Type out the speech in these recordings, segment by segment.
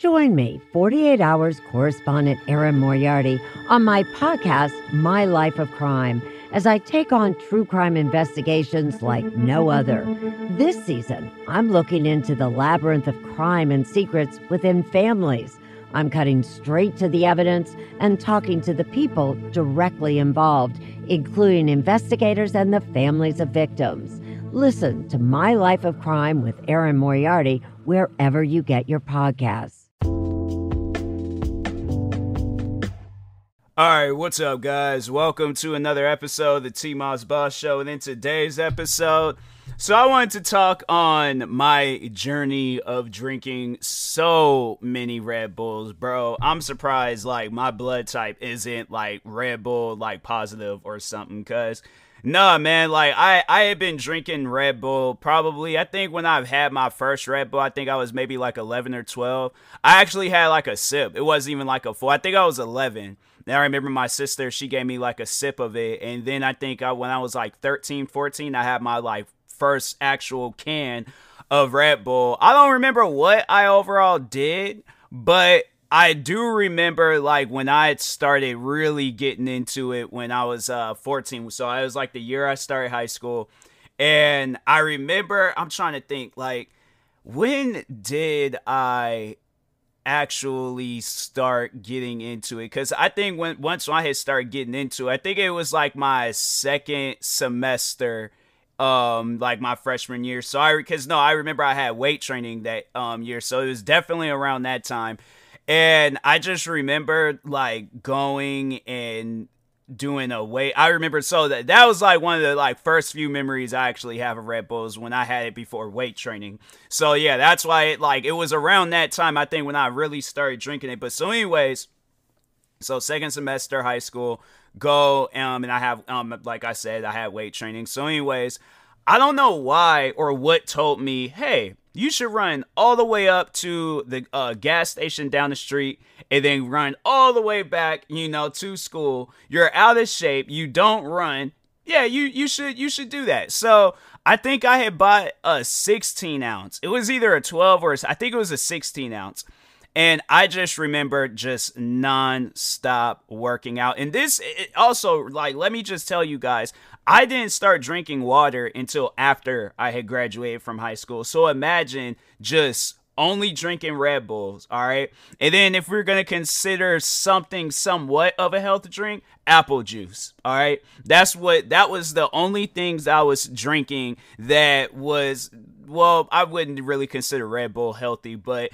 Join me, 48 Hours correspondent Erin Moriarty, on my podcast, My Life of Crime, as I take on true crime investigations like no other. This season, I'm looking into the labyrinth of crime and secrets within families. I'm cutting straight to the evidence and talking to the people directly involved, including investigators and the families of victims. Listen to My Life of Crime with Erin Moriarty wherever you get your podcasts. Alright, what's up, guys? Welcome to another episode of the TMossBoss Show. And in today's episode, I wanted to talk on my journey of drinking so many Red Bulls. Bro, I'm surprised, my blood type isn't, Red Bull, positive or something. Because, nah, man, I had been drinking Red Bull probably, I think when I've had my first Red Bull, I think I was maybe 11 or 12. I actually had a sip. It wasn't even a full. I think I was 11. Now, I remember my sister, she gave me a sip of it. And then I think when I was 13, 14, I had my first actual can of Red Bull. I don't remember what I overall did, but I do remember when I had started really getting into it when I was 14. So I was the year I started high school. And I remember, I'm trying to think, when did I actually start getting into it? Because I think once I had started getting into it, I think it was my second semester, my freshman year. So I remember I had weight training that year, so it was definitely around that time. And I just remember going and doing a weight. I remember, so that was one of the first few memories I actually have of Red Bulls, when I had it before weight training. So yeah, that's why it was around that time, I think, when I really started drinking it. But so anyways, so second semester high school, go and I have like I said, I had weight training. So anyways, I don't know why or what told me, hey, you should run all the way up to the gas station down the street and then run all the way back, to school. You're out of shape. You don't run. Yeah, you should do that. So I think I had bought a 16 ounce. It was either a 12 or I think it was a 16 ounce. And I just remember just non-stop working out. And this also, let me just tell you guys, I didn't start drinking water until after I had graduated from high school. So imagine just only drinking Red Bulls, all right? And then if we're going to consider something somewhat of a health drink, apple juice, all right? That was the only things I was drinking that was, well, I wouldn't really consider Red Bull healthy, but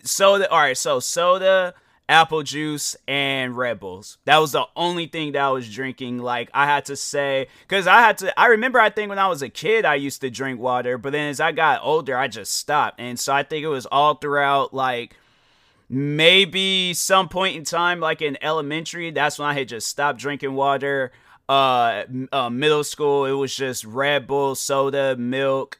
soda, all right, so soda, apple juice, and Red Bulls. That was the only thing that I was drinking. I had to say, because I remember, I think when I was a kid, I used to drink water, but then as I got older, I just stopped. And so I think it was all throughout, maybe some point in time, in elementary, that's when I had just stopped drinking water. Middle school, it was just Red Bull, soda, milk,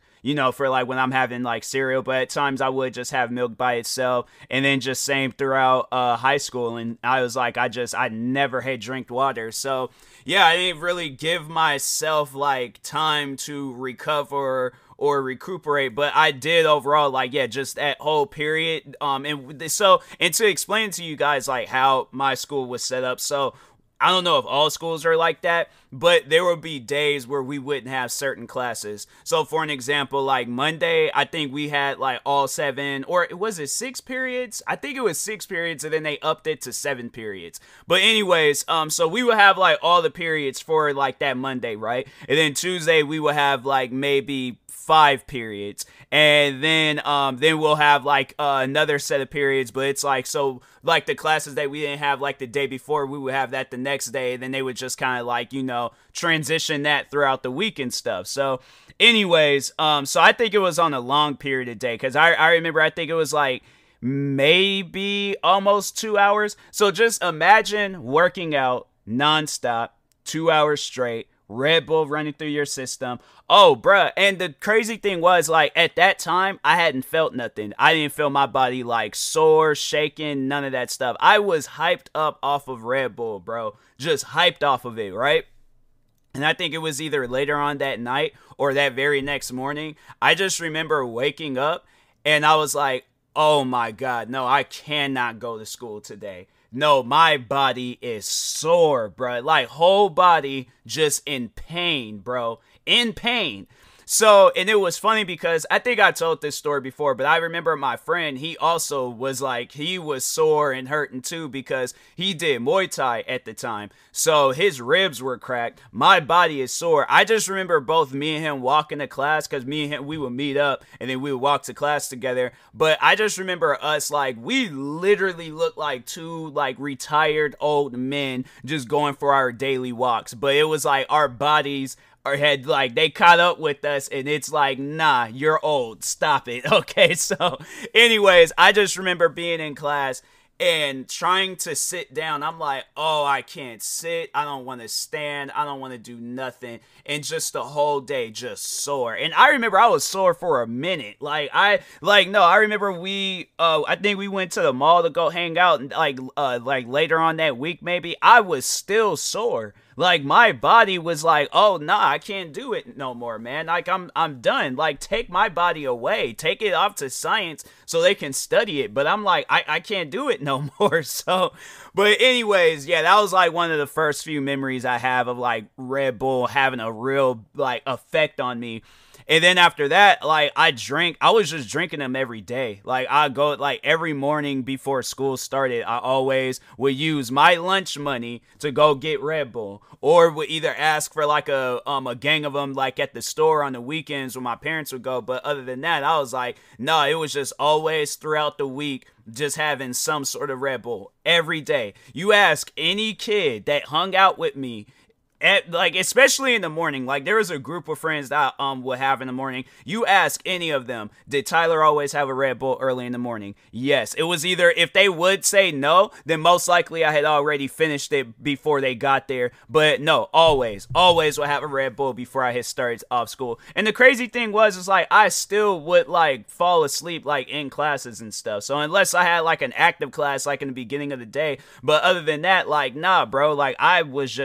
for when I'm having cereal, but at times I would just have milk by itself. And then just same throughout high school. And I was I never had drank water. So yeah, I didn't really give myself time to recover or recuperate, but I did overall, just that whole period. And to explain to you guys how my school was set up. So I don't know if all schools are like that, but there will be days where we wouldn't have certain classes. So for an example, Monday, I think we had all 7, or was it 6 periods? I think it was 6 periods, and then they upped it to 7 periods. But anyways, so we would have all the periods for that Monday, right? And then Tuesday we would have maybe 5 periods, and then we'll have another set of periods, but it's so the classes that we didn't have the day before, we would have that the next day, and then they would just kind of transition that throughout the week and stuff. So anyways, so I think it was on a long period of day, because I remember, I think it was maybe almost 2 hours. So just imagine working out nonstop 2 hours straight, Red Bull running through your system. Oh, bruh. And the crazy thing was, at that time, I hadn't felt nothing. I didn't feel my body, sore, shaking, none of that stuff. I was hyped up off of Red Bull, bro. Just hyped off of it, right? And I think it was either later on that night or that very next morning. I just remember waking up and I was like, oh my God, no, I cannot go to school today. No, my body is sore, bro. Like, whole body just in pain, bro. In pain. So, and it was funny because I think I told this story before, but I remember my friend, he also was like, he was sore and hurting too because he did Muay Thai at the time. So his ribs were cracked. My body is sore. I just remember both me and him walking to class because me and him, we would meet up and then we would walk to class together. But I just remember us, like, we literally looked like two, like, retired old men just going for our daily walks. But it was like our bodies or had like they caught up with us and it's like, nah, you're old, stop it. Okay, so anyways, I just remember being in class and trying to sit down. I'm like, oh, I can't sit, I don't want to stand, I don't want to do nothing, and just the whole day just sore. And I remember I was sore for a minute. I remember I think we went to the mall to go hang out, and like later on that week maybe, I was still sore. Like, my body was like, oh, nah, I can't do it no more, man. Like, I'm done. Like, take my body away. Take it off to science so they can study it. But I'm like, I can't do it no more. So, but anyways, yeah, that was like one of the first few memories I have of like Red Bull having a real like effect on me. And then after that, like, I was just drinking them every day. Like, I go, like, every morning before school started, I always would use my lunch money to go get Red Bull. Or would either ask for, like, a gang of them, like, at the store on the weekends when my parents would go. But other than that, I was like, no, it was just always throughout the week, just having some sort of Red Bull every day. You ask any kid that hung out with me, like, especially in the morning, like, there was a group of friends that would have in the morning. You ask any of them, did Tyler always have a Red Bull early in the morning? Yes. It was either, if they would say no, then most likely I had already finished it before they got there. But no, always would have a Red Bull before I had started off school. And the crazy thing was like, I still would like fall asleep like in classes and stuff. So unless I had like an active class like in the beginning of the day, but other than that, like, nah, bro, like, I was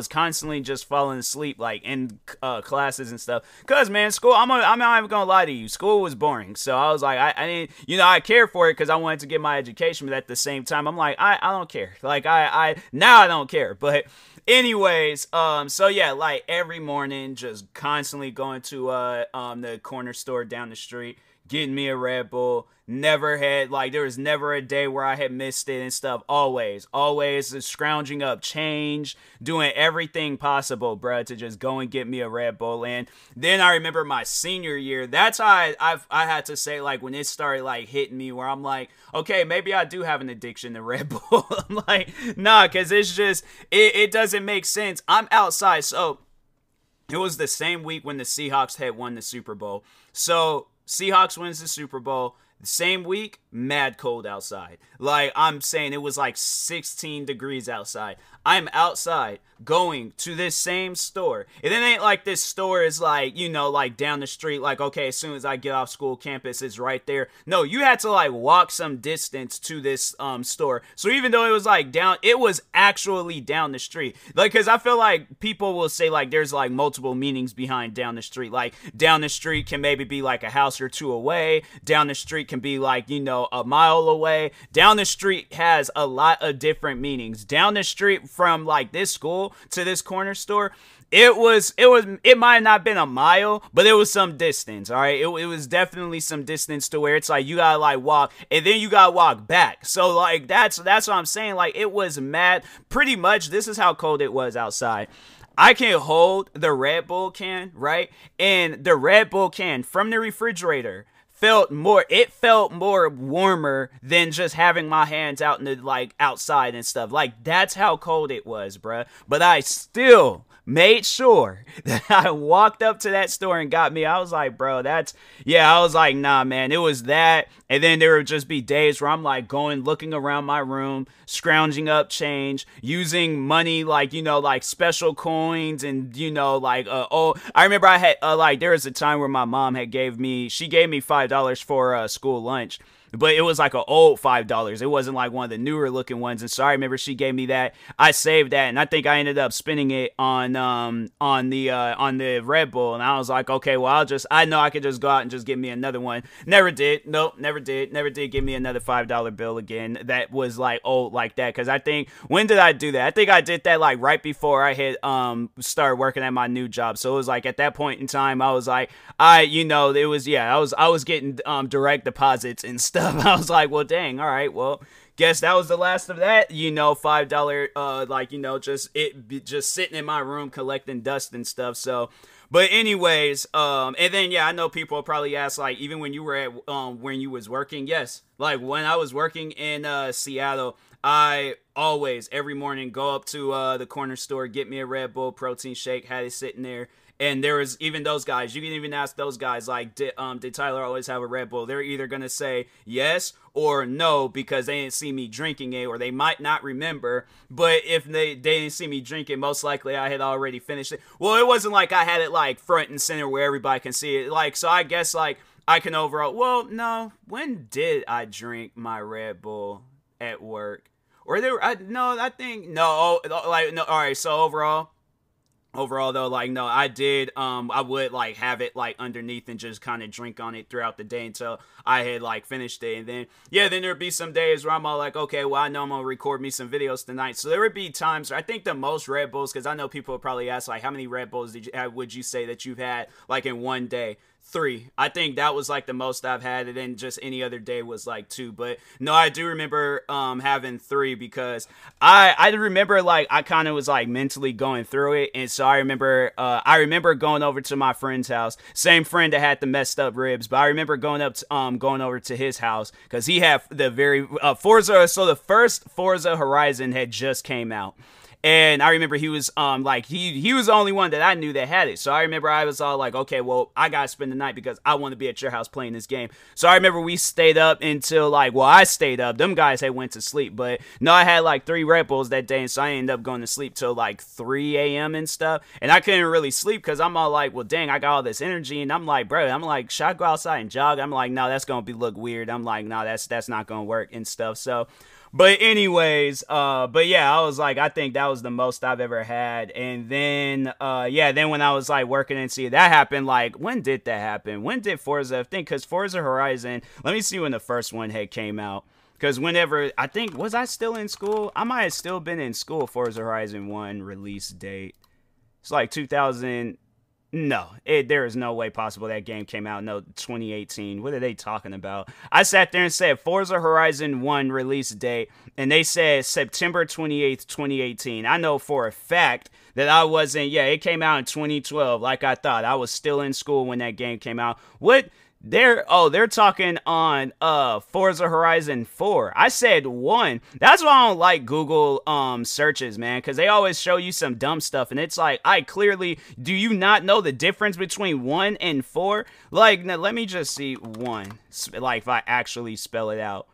constantly just falling asleep like in classes and stuff. Cause man, school, I'm not even gonna lie to you, school was boring. So I was like, I didn't, I cared for it because I wanted to get my education, but at the same time, I'm like, I don't care. Like, now I don't care. But anyways, so yeah, like every morning, just constantly going to the corner store down the street, getting me a Red Bull. Never had, like, there was never a day where I had missed it and stuff. Always scrounging up change, doing everything possible, bruh, to just go and get me a Red Bull. And then I remember my senior year, that's how I had to say, like, when it started, like, hitting me where I'm like, okay, maybe I do have an addiction to Red Bull. I'm like, nah, because it's just, it doesn't make sense. I'm outside, so it was the same week when the Seahawks had won the Super Bowl. So Seahawks wins the Super Bowl. The same week, mad cold outside. Like, I'm saying, it was like 16 degrees outside. I'm outside going to this same store. And it ain't like this store is like, like down the street. Like, okay, as soon as I get off school campus, it's right there. No, you had to like walk some distance to this store. So even though it was like down, it was actually down the street. Like, because I feel like people will say like there's like multiple meanings behind down the street. Like, down the street can maybe be like a house or two away. Down the street can be like, a mile away. Down the street has a lot of different meanings. Down the street from like this school to this corner store, it might not have been a mile, but it was some distance. All right, it was definitely some distance to where it's like you gotta like walk and then you gotta walk back. So like that's what I'm saying. Like, it was mad. Pretty much this is how cold it was outside. I can hold the Red Bull can, right? And the Red Bull can from the refrigerator felt more warmer than just having my hands out in the, like, outside and stuff. Like, that's how cold it was, bruh. But I still made sure that I walked up to that store and got me. I was like, bro, I was like, nah, man, it was that. And then there would just be days where I'm like looking around my room, scrounging up change, using money, like, like special coins and, I remember I had, there was a time where my mom she gave me $5 for school lunch. but it was like an old $5. It wasn't like one of the newer looking ones. And so I remember she gave me that. I saved that, and I think I ended up spending it on the Red Bull. And I was like, okay, well, I know I could just go out and just get me another one. Never did. Nope, never did. Never did give me another $5 bill again. That was like old like that. Because I think, when did I do that? I think I did that like right before I had started working at my new job. So it was like at that point in time, I was like, I was getting direct deposits and stuff. I was like, well, dang, all right, well, guess that was the last of that, $5 just sitting in my room collecting dust and stuff. So, but anyways, and then I know people probably ask, like, even when you were at when you was working. Yes, like when I was working in Seattle, I always every morning go up to the corner store, get me a Red Bull protein shake, had it sitting there. And there was even those guys, you can even ask those guys, like, did Tyler always have a Red Bull? They're either going to say yes or no, because they didn't see me drinking it, or they might not remember. But if they didn't see me drink it, most likely I had already finished it. Well, it wasn't like I had it like front and center where everybody can see it. Like, so I guess like I can overall, well, no, when did I drink my Red Bull at work? Or there, no, I think, no, like, no, all right, so overall though, like, no, I did I would like have it like underneath and just kind of drink on it throughout the day until I had like finished it. And then then there'd be some days where I'm all like, okay, well, I know I'm gonna record me some videos tonight. So there would be times where I think the most Red Bulls, because I know people would probably ask, like, how many Red Bulls would you say that you've had like in one day? 3. I think that was like the most I've had, and then just any other day was like 2. But no, I do remember having 3, because I remember like I kind of was like mentally going through it. And so I remember going over to my friend's house, same friend that had the messed up ribs, but I remember going over to his house because he had the very Forza. So the first Forza Horizon had just came out. And I remember he was like he was the only one that I knew that had it. So I remember I was all like, okay, well, I gotta spend the night because I want to be at your house playing this game. So I remember we stayed up until like, well, I stayed up. Them guys had went to sleep, but no, I had like 3 Red Bulls that day, and so I ended up going to sleep till like 3 a.m. and stuff. And I couldn't really sleep because I'm all like, well, dang, I got all this energy, and I'm like, bro, should I go outside and jog? I'm like, no, that's gonna look weird. I'm like, no, that's not gonna work and stuff. So. But anyways, but yeah, I was like, I think that was the most I've ever had. And then, then when I was like working and see that happened, like, when did that happen? When did Forza, I think, because Forza Horizon, let me see when the first one had came out. Because whenever, I think, was I still in school? I might have still been in school, Forza Horizon 1 release date. It's like 2000. No, there is no way possible that game came out. No, 2018. What are they talking about? I sat there and said Forza Horizon 1 release date, and they said September 28th, 2018. I know for a fact that I wasn't, it came out in 2012, like I thought. I was still in school when that game came out. What? They're talking on Forza Horizon 4. I said 1. That's why I don't like Google searches, man, because they always show you some dumb stuff, and it's like, do you not know the difference between 1 and 4? Like, now, let me just see 1, like if I actually spell it out.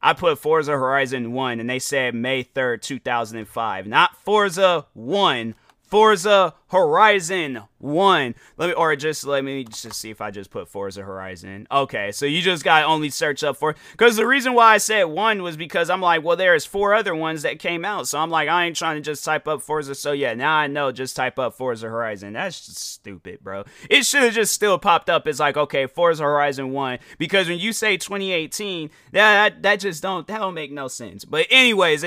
I put Forza Horizon 1, and they said May 3rd, 2005. Not Forza 1, Forza Horizon 1. Let me just see if I just put Forza Horizon. Okay, so you just got to only search up for, because the reason why I said 1 was because I'm like, well, there's 4 other ones that came out. So I'm like, I ain't trying to just type up Forza. So yeah, now I know, just type up Forza Horizon. That's just stupid, bro. It should have just still popped up as like, okay, Forza Horizon 1, because when you say 2018, that don't make no sense. But anyways,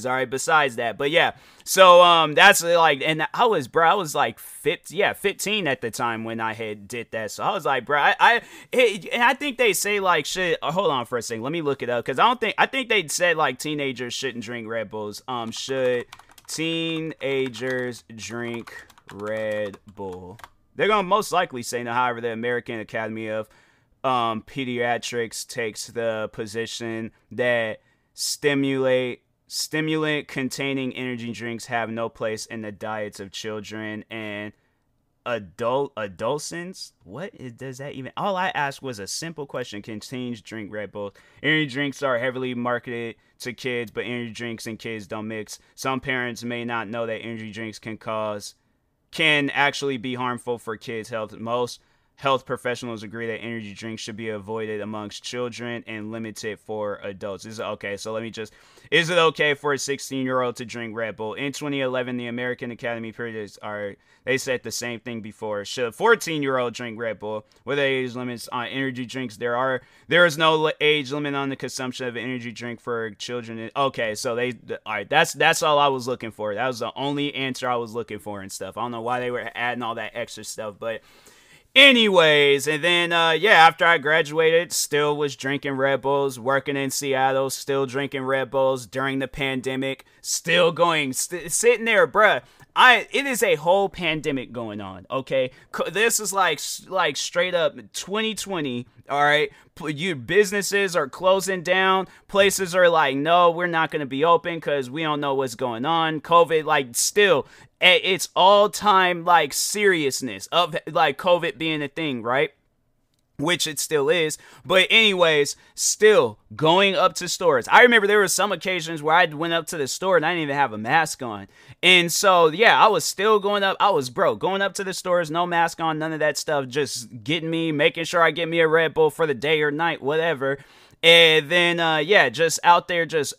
all right, besides that. But yeah, so that's like, and I was like 15 at the time when I had did that. So I was like, bro, and I think they say like, hold on for a second, let me look it up, because I think they said like teenagers shouldn't drink Red Bulls. Should teenagers drink Red Bull? They're gonna most likely say no. However, the American Academy of Pediatrics takes the position that stimulant-containing energy drinks have no place in the diets of children and adolescents. Does that even? All I asked was a simple question: can teens drink Red Bull? Energy drinks are heavily marketed to kids, but energy drinks and kids don't mix. Some parents may not know that energy drinks can actually be harmful for kids' health. Most Health professionals agree that energy drinks should be avoided amongst children and limited for adults. Is it okay? So let me just. Is it okay for a 16-year-old to drink Red Bull? In 2011, the American Academy periods are. They said the same thing before. Should a 14-year-old drink Red Bull? With age limits on energy drinks, there is no age limit on the consumption of energy drink for children. Okay, so all right. That's all I was looking for. That was the only answer I was looking for and stuff. I don't know why they were adding all that extra stuff, but. Anyways, and then, after I graduated, still was drinking Red Bulls, working in Seattle, still drinking Red Bulls during the pandemic, still going, sitting there, bruh. It is a whole pandemic going on, okay? This is like straight up 2020, all right? Your businesses are closing down. Places are like, no, we're not going to be open because we don't know what's going on. COVID, like, still, it's all-time, like, seriousness of, like, COVID being a thing, right? Which it still is. But anyways, still going up to stores. I remember there were some occasions where I went up to the store and I didn't even have a mask on. And so, yeah, I was still going up. Going up to the stores, no mask on, none of that stuff. Just making sure I get me a Red Bull for the day or night, whatever. And then, just out there, just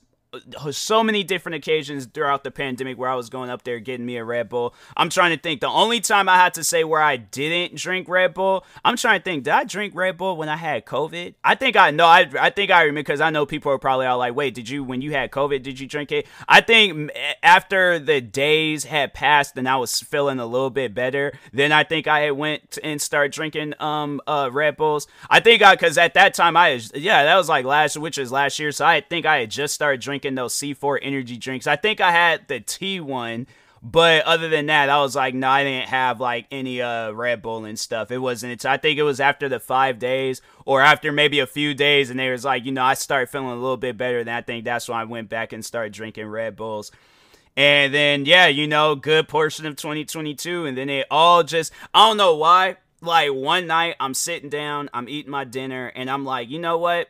so many different occasions throughout the pandemic where I was going up there getting me a Red Bull. I'm trying to think. The only time I had to say where I didn't drink Red Bull, I'm trying to think. Did I drink Red Bull when I had COVID? I think I remember because I know people are probably all like, wait, when you had COVID, did you drink it? I think after the days had passed and I was feeling a little bit better, then I think I had went and started drinking Red Bulls. I think because at that time that was like last year, so I think I had just started drinking those C4 energy drinks. I think I had the T1, but other than that, I was like, no, I didn't have like any Red Bull and stuff. It wasn't. I think it was after the 5 days or after maybe a few days, and they was like, I started feeling a little bit better. And I think that's when I went back and started drinking Red Bulls. And then, good portion of 2022, and then it all just, I don't know why. Like one night, I'm sitting down, I'm eating my dinner, and I'm like, you know what?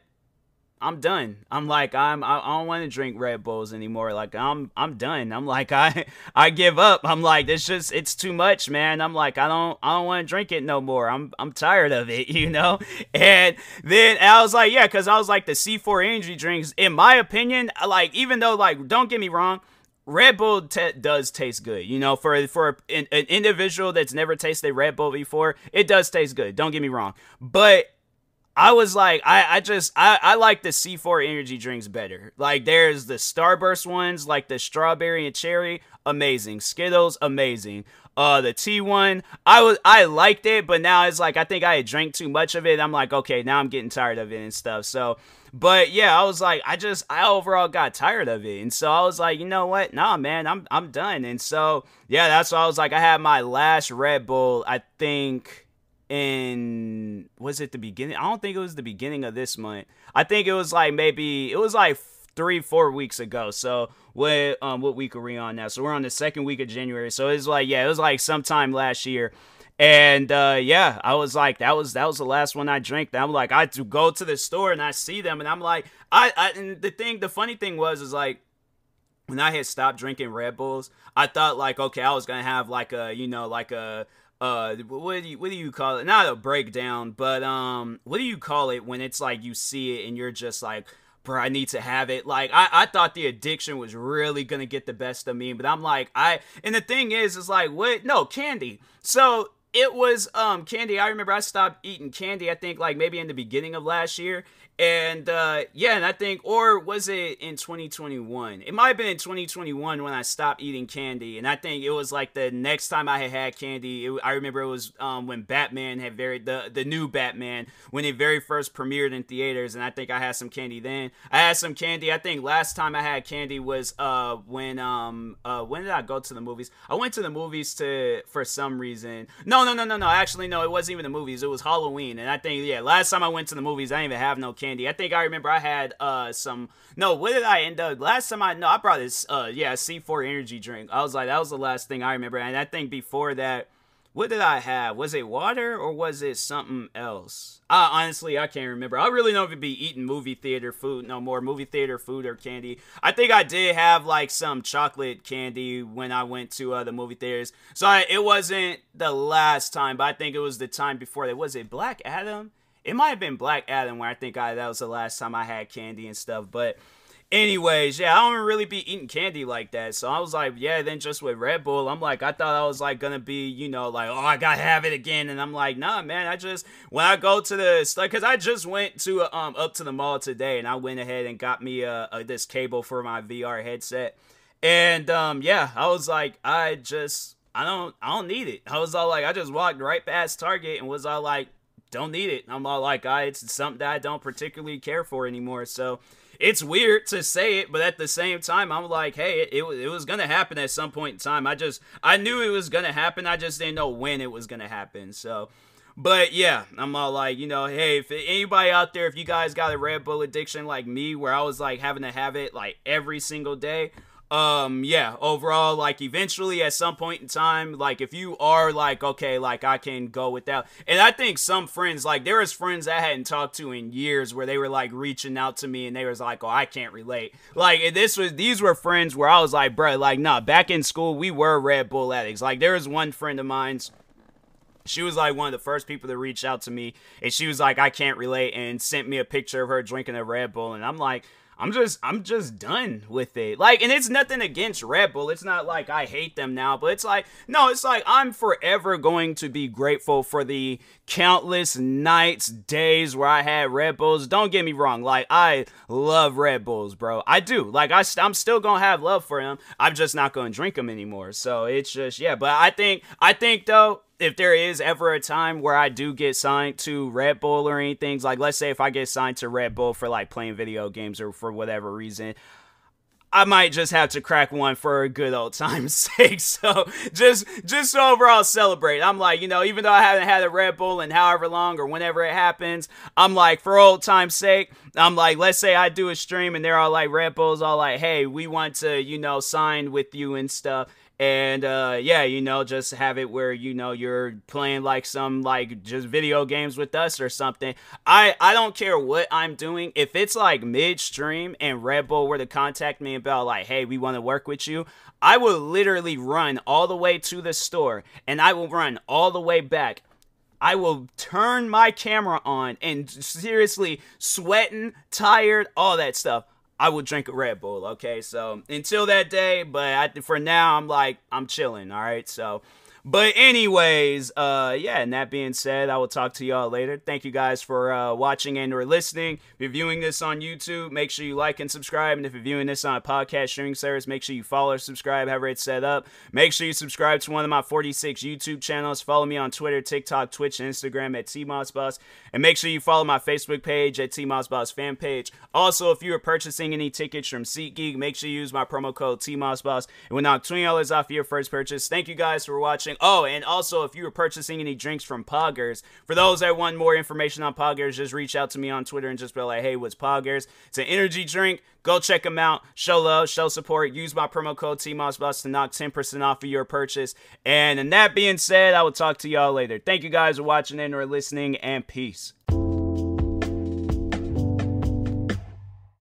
I'm done. I'm like, I don't want to drink Red Bulls anymore. Like, I'm done. I'm like, I give up. I'm like, it's too much, man. I'm like, I don't want to drink it no more. I'm tired of it, And then I was like, yeah, because I was like, the C4 energy drinks, in my opinion, like, even though, like, don't get me wrong, Red Bull does taste good, for an individual that's never tasted Red Bull before, it does taste good. Don't get me wrong. But I was like, I like the C4 energy drinks better. Like, there's the Starburst ones, like the strawberry and cherry, amazing. Skittles, amazing. The T1, I liked it, but now it's like, I think I had drank too much of it. I'm like, okay, now I'm getting tired of it and stuff. So, but yeah, I was like, I overall got tired of it. And so I was like, you know what? Nah, man, I'm done. And so, yeah, that's why I was like, I had my last Red Bull, I think, was it the beginning? I don't think it was the beginning of this month. I think it was like 3-4 weeks ago. So what week are we on now? So we're on the second week of January. So it was like sometime last year. And I was like, that was the last one I drank. I'm like, I had to go to the store and I see them and I'm like, and the funny thing was like, when I had stopped drinking Red Bulls, I thought like, okay, I was gonna have like a what do you call it? Not a breakdown, but what do you call it when it's like you see it and you're just like, bro, I need to have it. Like, I thought the addiction was really gonna get the best of me, but I'm like, and the thing is like, what? No, candy. So it was candy. I remember I stopped eating candy, I think like maybe in the beginning of last year. And and I think, or was it in 2021? It might have been in 2021 when I stopped eating candy. And I think it was like the next time I had candy. I remember it was when Batman had the new Batman, when it very first premiered in theaters. And I think I had some candy then. I had some candy. I think last time I had candy was when did I go to the movies? I went to the movies for some reason. No. Actually, no, it wasn't even the movies. It was Halloween. And I think, last time I went to the movies, I didn't even have no candy. I think I remember I had what did I end up last time? I brought this C4 energy drink. I was like, that was the last thing I remember. And I think before that what did I have? Was it water or was it something else? Honestly, I can't remember. I really don't even be eating movie theater food no more. Movie theater food or candy. I think I did have like some chocolate candy when I went to the movie theaters. So it wasn't the last time, but I think it was the time before that. Was it Black Adam? It might have been Black Adam where I think that was the last time I had candy and stuff. But anyways, yeah, I don't really be eating candy like that. So I was like, yeah, then just with Red Bull, I'm like, I thought I was like gonna be, like, oh, I gotta have it again. And I'm like, nah, man, when I go to the, like, cause I just went to, up to the mall today and I went ahead and got me, this cable for my VR headset. And, yeah, I was like, I don't need it. I was all like, I just walked right past Target and was all like, don't need it. I'm all like, it's something that I don't particularly care for anymore. So it's weird to say it, but at the same time, I'm like, hey, it was going to happen at some point in time. I knew it was going to happen. I just didn't know when it was going to happen. So, but yeah, I'm all like, hey, if anybody out there, if you guys got a Red Bull addiction like me, where I was like having to have it like every single day, yeah, overall, like, eventually at some point in time, like, if you are like, okay, like, I can go without, and I think some friends, like, there was friends I hadn't talked to in years where they were like reaching out to me and they was like, oh, I can't relate. Like, these were friends where I was like, bro, like, nah, back in school, we were Red Bull addicts. Like, there was one friend of mine's, she was like one of the first people to reach out to me, and she was like, I can't relate, and sent me a picture of her drinking a Red Bull, and I'm like, I'm just done with it. Like, and it's nothing against Red Bull. It's not like I hate them now, but it's like, no, it's like I'm forever going to be grateful for the countless nights, days where I had Red Bulls. Don't get me wrong. Like, I love Red Bulls, bro. I do. Like, I'm still going to have love for them. I'm just not going to drink them anymore. So it's just, yeah. But I think though, if there is ever a time where I do get signed to Red Bull or anything, like, let's say if I get signed to Red Bull for like playing video games or for whatever reason, I might just have to crack one for a good old time's sake. So just to overall celebrate. I'm like, even though I haven't had a Red Bull in however long or whenever it happens, I'm like, for old time's sake, I'm like, let's say I do a stream and they're all like, Red Bull's all like, hey, we want to, sign with you and stuff. And, yeah, just have it where, you're playing like some, like, just video games with us or something. I don't care what I'm doing. If it's like midstream and Red Bull were to contact me about like, hey, we want to work with you, I will literally run all the way to the store and I will run all the way back. I will turn my camera on and seriously sweating, tired, all that stuff. I will drink a Red Bull, okay? So, until that day, but for now, I'm chilling, all right? So, but anyways, yeah, and that being said, I will talk to y'all later. Thank you guys for watching and or listening. If you're viewing this on YouTube, make sure you like and subscribe. And if you're viewing this on a podcast streaming service, make sure you follow or subscribe, however it's set up. Make sure you subscribe to one of my 46 YouTube channels. Follow me on Twitter, TikTok, Twitch, and Instagram at TMossBoss. And make sure you follow my Facebook page at TMossBoss fan page. Also, if you are purchasing any tickets from SeatGeek, make sure you use my promo code TMossBoss. It will knock $20 off your first purchase. Thank you guys for watching. Oh, and also, if you were purchasing any drinks from Poggers, for those that want more information on Poggers, just reach out to me on Twitter and just be like, hey, what's Poggers? It's an energy drink. Go check them out. Show love, show support. Use my promo code TMossBoss to knock 10% off of your purchase. And that being said, I will talk to y'all later. Thank you guys for watching and or listening, and peace.